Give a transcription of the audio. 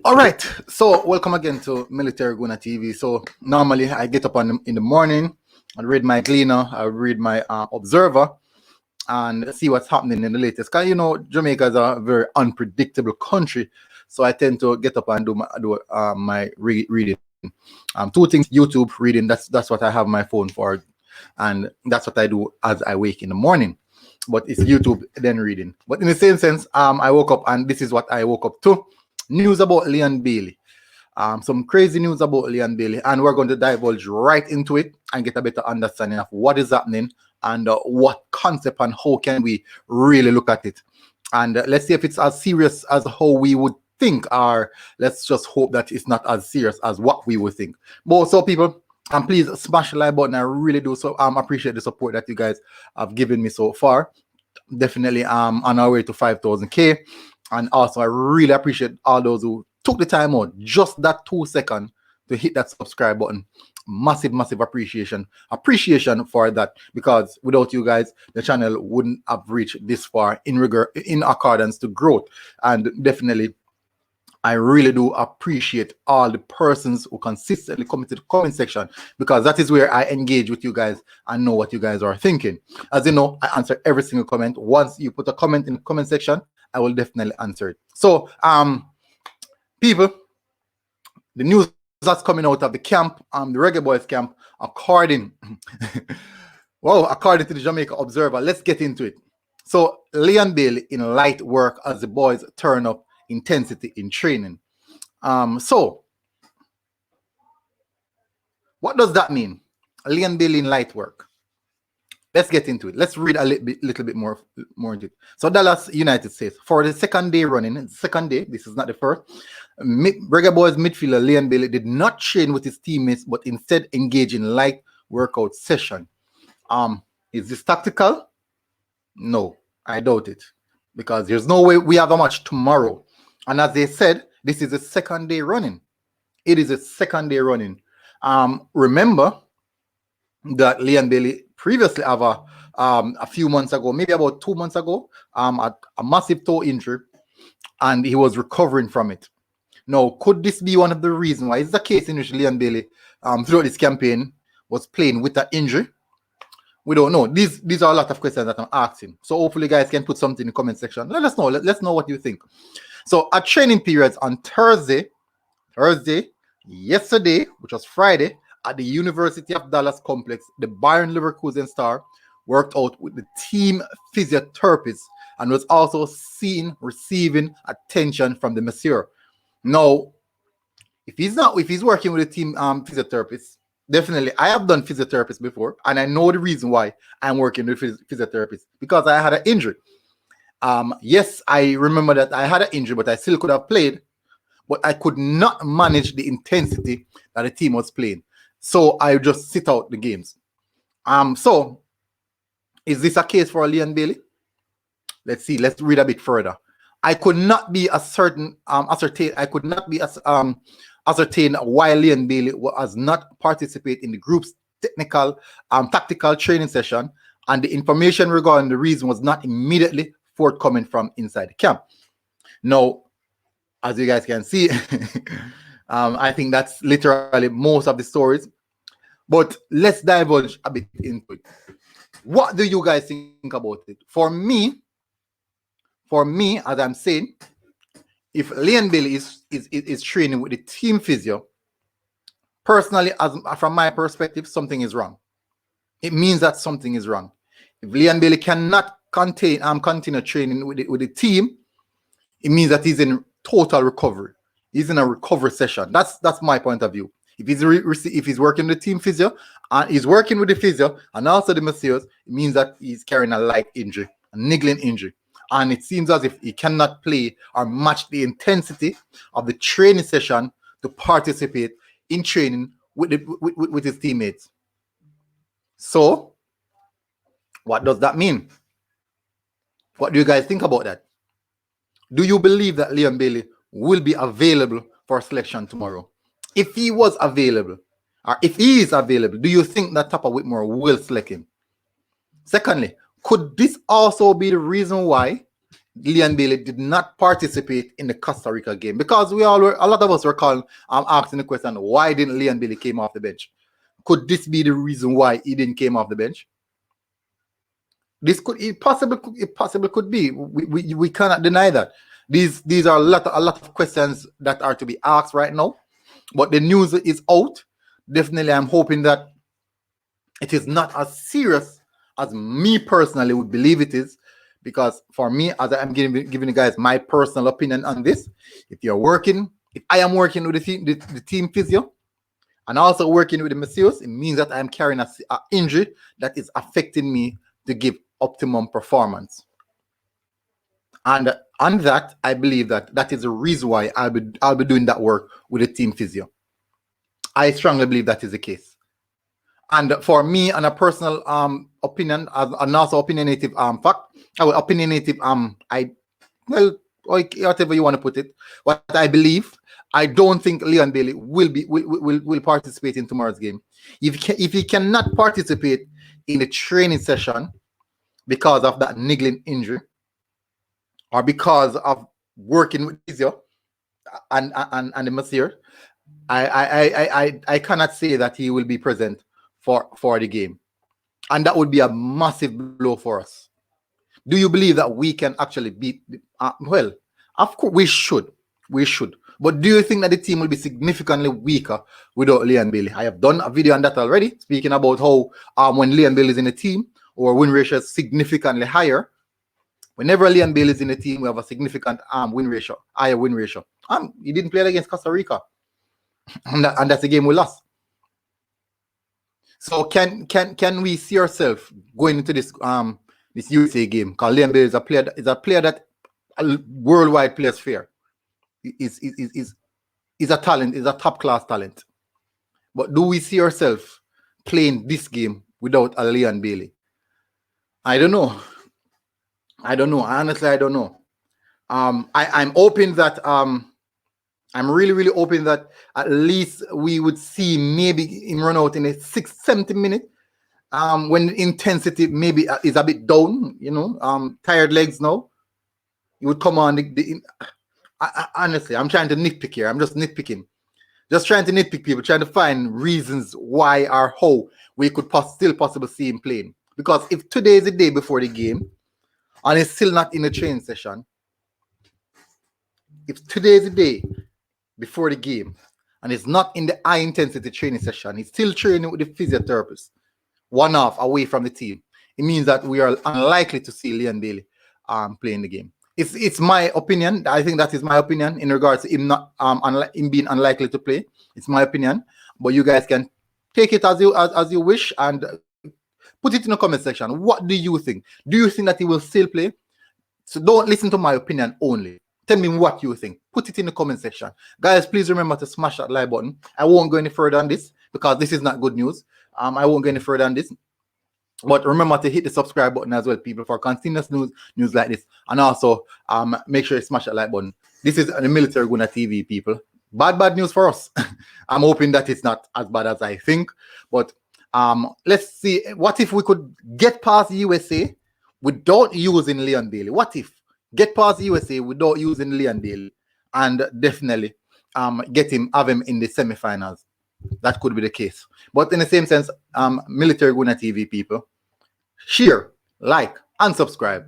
All right, so welcome again to Military Guna TV. So normally I get up in the morning, I read my Gleaner, I read my Observer, and see what's happening in the latest. Because you know Jamaica is a very unpredictable country, so I tend to get up and do my reading. Two things: YouTube reading. That's what I have my phone for, and that's what I do as I wake in the morning. But it's YouTube then reading. But in the same sense, I woke up and this is what I woke up to. News about Leon Bailey. Some crazy news about Leon Bailey, and we're going to divulge right into it and get a better understanding of what is happening and what concept and how can we really look at it. And let's see if it's as serious as how we would think, or let's just hope that it's not as serious as what we would think. But so people, please smash the like button. I really do so appreciate the support that you guys have given me so far. Definitely on our way to 5,000K. And also I really appreciate all those who took the time out, just that 2 seconds, to hit that subscribe button. Massive appreciation for that, because without you guys the channel wouldn't have reached this far in accordance to growth. And definitely I really do appreciate all the persons who consistently come to the comment section, because that is where I engage with you guys and know what you guys are thinking. As you know, I answer every single comment. Once you put a comment in the comment section, I will definitely answer it. So people, the news that's coming out of the camp, the Reggae Boyz camp, according to the Jamaica Observer. Let's get into it. So Leon Bailey in light work as the boys turn up intensity in training. So what does that mean? Leon Bailey in light work. Let's get into it. Let's read a little bit more into it. So Dallas United says, for the second day running, this is not the first, Reggae Boyz midfielder Leon Bailey did not train with his teammates, but instead engage in light workout session. Is this tactical? No, I doubt it, because there's no way we have a match tomorrow. And as they said, this is a second day running. It is a second day running. Remember that Leon Bailey previously have a few months ago, maybe about 2 months ago, a massive toe injury, and he was recovering from it. Now, could this be one of the reasons why? Is the case in which Leon Bailey throughout this campaign was playing with that injury? We don't know. These are a lot of questions that I'm asking. So hopefully, guys can put something in the comment section. Let us know. Let's know what you think. So at training periods on Thursday, yesterday, which was Friday, at the University of Dallas complex, the Bayern Leverkusen star worked out with the team physiotherapist and was also seen receiving attention from the masseur. Now, if he's working with a team physiotherapist, definitely I have done physiotherapist before, and I know the reason why I'm working with physiotherapist, because I had an injury. Yes, I remember that I had an injury, but I still could have played, but I could not manage the intensity that the team was playing. So I just sit out the games. So is this a case for Leon Bailey? Let's see. Let's read a bit further. I could not be ascertain why Leon Bailey was not participate in the group's tactical training session, and the information regarding the reason was not immediately forthcoming from inside the camp. Now, as you guys can see, I think that's literally most of the stories. But let's divulge a bit into it. What do you guys think about it? For me, as I'm saying, if Leon Bailey is training with the team physio, personally, from my perspective, something is wrong. It means that something is wrong. If Leon Bailey cannot continue training with the team, it means that he's in total recovery. He's in a recovery session. That's my point of view. If he's working with the team physio and he's working with the physio and also the masseurs, it means that he's carrying a light injury, a niggling injury. And it seems as if he cannot play or match the intensity of the training session to participate in training with his teammates. So, what does that mean? What do you guys think about that? Do you believe that Leon Bailey will be available for selection tomorrow? If he was available, or if he is available, do you think that Tapa Whitmore will select him? Secondly, could this also be the reason why Leon Bailey did not participate in the Costa Rica game, because a lot of us were calling, asking the question, why didn't Leon Bailey came off the bench? Could this be the reason why he didn't came off the bench? This it possibly could be. We cannot deny that. These are a lot of questions that are to be asked right now, but the news is out. Definitely, I'm hoping that it is not as serious as me personally would believe it is, because for me, as I'm giving you guys my personal opinion on this, if I am working with the team physio and also working with the masseuse, it means that I'm carrying an injury that is affecting me to give optimum performance. And on that, I believe that is the reason why I'll be doing that work with the team physio. I strongly believe that is the case. And for me, on a personal opinion, and also opinionative whatever you want to put it, what I believe, I don't think Leon Bailey will participate in tomorrow's game. If he cannot participate in the training session because of that niggling injury, or because of working with physio and the masseur, I cannot say that he will be present for the game, and that would be a massive blow for us. Do you believe that we can actually beat? Well, of course we should. But do you think that the team will be significantly weaker without Leon Bailey? I have done a video on that already, speaking about how when Leon Bailey is in the team, our win ratio is significantly higher. Whenever Leon Bailey is in the team, we have a significant higher win ratio. He didn't play against Costa Rica, and that's the game we lost. So can we see ourselves going into this USA game? Because Leon Bailey is a player that worldwide players fear. Is a talent, is a top class talent. But do we see ourselves playing this game without a Leon Bailey? I don't know. Honestly, I don't know. I'm hoping that I'm really hoping that at least we would see maybe him run out in a 6-70 minute, when the intensity maybe is a bit down, tired legs now. He would come on. Honestly, I'm trying to nitpick here. I'm just nitpicking. Just trying to nitpick people, trying to find reasons why or how we could still possibly see him playing. Because if today is the day before the game and he's still not in the training session, if today is the day before the game and he's not in the high intensity training session, he's still training with the physiotherapist, one off away from the team, it means that we are unlikely to see Leon Bailey playing the game. It's my opinion. I think that is my opinion in regards to him not him being unlikely to play. It's my opinion, but you guys can take it as you wish and put it in the comment section. What do you think? Do you think that he will still play? So don't listen to my opinion only. Tell me what you think. Put it in the comment section. Guys, please remember to smash that like button. I won't go any further on this because this is not good news. I won't go any further on this. But remember to hit the subscribe button as well, people, for continuous news like this. And also, make sure you smash that like button. This is the Military Guna TV, people. Bad news for us. I'm hoping that it's not as bad as I think. But let's see. What if we could get past USA without using Leon Bailey? What if get past USA without using Leon Bailey and definitely have him in the semifinals? That could be the case. But in the same sense, Military Guna TV, people, share, like, and subscribe.